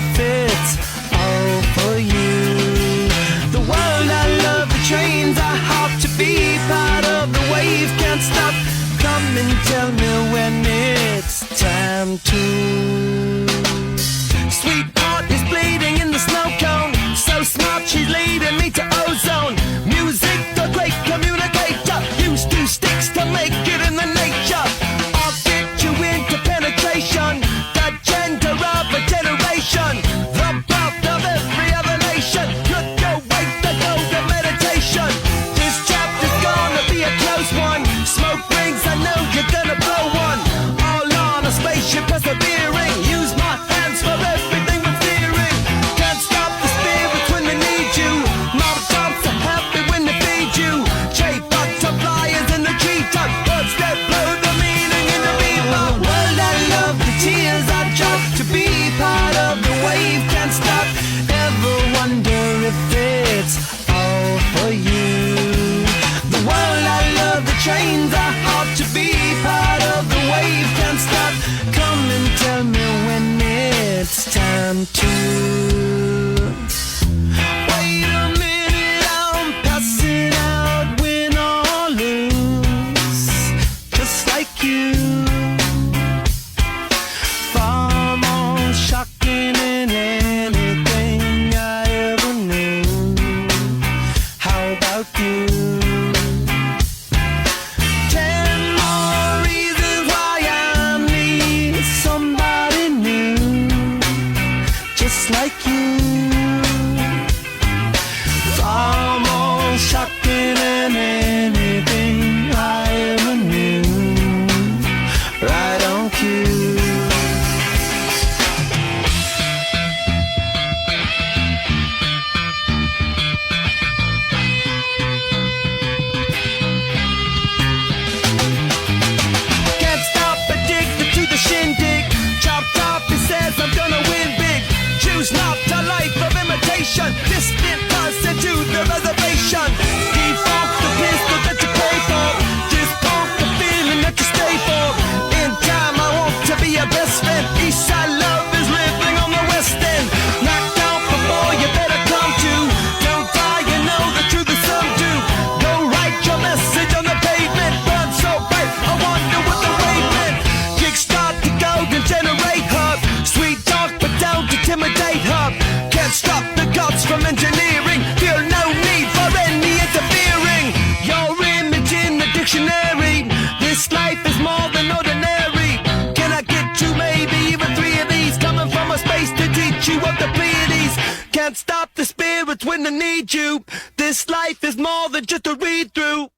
if it's all for you. The world I love, the trains I hop to be part of the wave, can't stop. Come and tell me when it's time to. Sweetheart is bleeding in the snow cone, so smart she's leading me to ozone. Music, the great communicator, used two sticks to make it in the nature. I'll get you into penetration, the gender of a generation, the birth of every other nation. Could go wait to go to meditation. This chapter's gonna be a close one. Smoke rings, I know you're gonna blow one. All on a spaceship persevering, use my hands for everything but steering. Can't stop the spirits when they need you. Mob tops are happy when they feed you. J-butterflies in the treetop, birds that blow the meaning in the bebop. World I love, the tears I drop to be part of the wave, can't stop. Ever wonder if it's all for you? The world I love, the trains I hop to be part of the wave, can't stop. Come and tell me when it's time to. Wait a minute, I'm passing out, win or lose, just like you. Far more shocking than anything I ever knew. How about you? 10 more reasons why I need somebody new, just like you. Far more shocking than anything I ever knew. Right on cue. Can't stop, addicted to the shindig. Chopped off, he says I'm gonna win big. Choose not a life of imitation. Distant person to the reservation. Default the pistol that you pay for. Dispunk the feeling that you stay for. In time I want to be your best friend. Eastside love is living on the west end. Knocked out before you better come to. Don't die, you know the truth is some do. Go write your message on the pavement. Burn so bright, I wonder what the wave meant. Kickstart the golden generate hub. Sweet talk but don't intimidate hub. Can't stop the gods from engineering. Feel no need for any interfering. Your image in the dictionary. This life is more than ordinary. Can I get two, maybe even three of these? Coming from a space to teach you of the Pleiades. Can't stop the spirits when they need you. This life is more than just a read through.